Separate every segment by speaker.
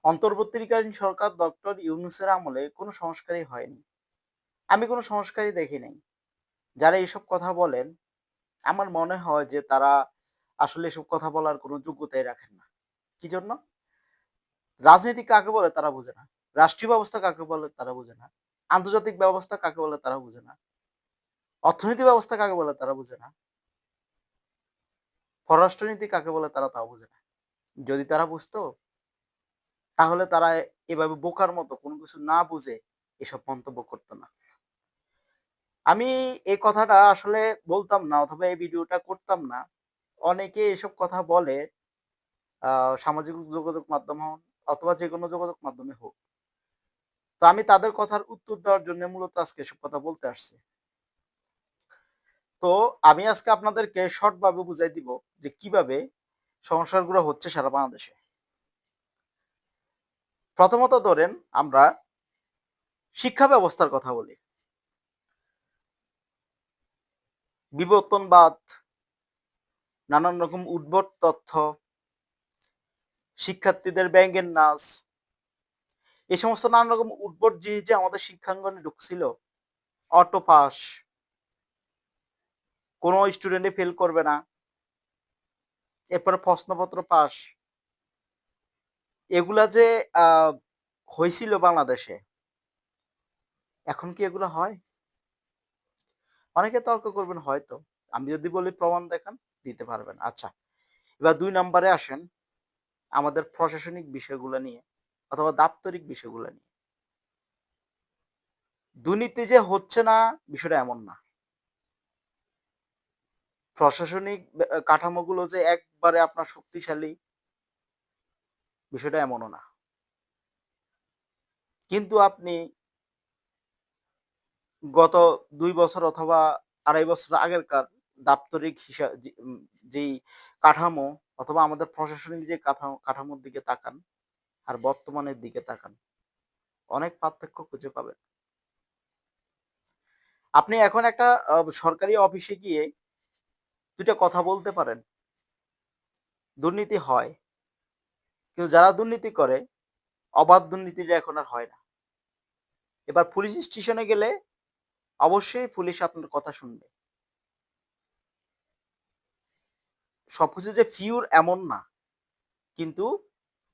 Speaker 1: অন্তর্বর্তীকালীন সরকার ডক্টর ইউনূসের আমলে কোনো সংস্কারই হয়নি। আমি কোনো সংস্কারই দেখি নাই। যারা এসব কথা বলেন, আমার মনে হয় যে তারা আসলে এসব কথা বলার কোনো যোগ্যতাই রাখেন না। কি জন্য? রাজনীতি কাকে বলে তারা বুঝে না। রাষ্ট্রীয় ব্যবস্থা কাকে বলে তারা বুঝে না। আন্তর্জাতিক ব্যবস্থা কাকে বলে তারা বুঝে না। অর্থনীতি ব্যবস্থা কাকে বলে তারা বুঝে না। পররাষ্ট্রনীতি কাকে বলে তারা তাও বুঝে না। যদি তারা বুঝতো, তাহলে তারা এভাবে বোকার মতো কোনো কিছু না বুঝে এসব মন্তব্য করত না। আমি এই কথাটা আসলে বলতাম না অথবা এই ভিডিওটা করতাম না। অনেকে এসব কথা বলে সামাজিক যোগাযোগ মাধ্যম হোক অথবা যেকোনো যোগাযোগ মাধ্যমে হোক। তো আমি তাদের কথার উত্তর দেওয়ার জন্য মূলত আজকে এসব কথা বলতে আসছি। তো আমি আজকে আপনাদেরকে শর্ট ভাবে বুঝাই দিব যে কিভাবে সমস্যাগুলো হচ্ছে সারা বাংলাদেশে। প্রথমত ধরেন আমরা শিক্ষা ব্যবস্থার কথা বলি। বিবর্তনবাদ, নানান রকম উদ্ভট তথ্য, শিক্ষার্থীদের ব্যাঙের নাচ, এই সমস্ত নানান রকম উদ্ভট জিনিস যে আমাদের শিক্ষাঙ্গনে ঢুকছিল, অটো পাস, কোনো স্টুডেন্টে ফেল করবে না, এরপরে প্রশ্নপত্র পাস, এগুলা যে হয়েছিল বাংলাদেশে, এখন কি এগুলো হয়? অনেকে তর্ক করবেন হয়তো। আমি যদি বলি প্রমাণ দেখান, দিতে পারবেন। আচ্ছা, এবার ২ নম্বরে আসেন আমাদের প্রশাসনিক বিষয়গুলো নিয়ে অথবা দাপ্তরিক বিষয়গুলো নিয়ে। দুর্নীতি যে হচ্ছে না বিষয়টা এমন না। প্রশাসনিক কাঠামোগুলো যে একবারে আপনার শক্তিশালী বিষয়টা এমনও না। কিন্তু আপনি গত ২ বছর অথবা ২.৫ বছর আগেরকার দাপ্তরিক যেই কাঠামো অথবা আমাদের প্রশাসনিক যে কাঠামোর দিকে তাকান আর বর্তমানের দিকে তাকান, অনেক পার্থক্য খুঁজে পাবেন। আপনি এখন একটা সরকারি অফিসে গিয়ে ২ টা কথা বলতে পারেন। দুর্নীতি হয়। কিন্তু যারা দুর্নীতি করে, অবাধ দুর্নীতিটা এখন আর হয় না। এবার পুলিশ স্টেশনে গেলে অবশ্যই পুলিশ আপনার কথা শুনবে। সবকিছু যে পিওর এমন না। কিন্তু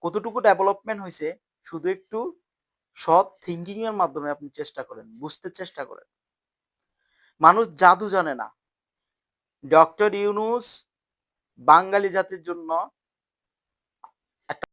Speaker 1: কতটুকু ডেভেলপমেন্ট হইছে শুধু একটু সৎ থিংকিং এর মাধ্যমে আপনি চেষ্টা করেন, বুঝতে চেষ্টা করেন। মানুষ জাদু জানে না। ডক্টর ইউনূস বাঙালি জাতির জন্য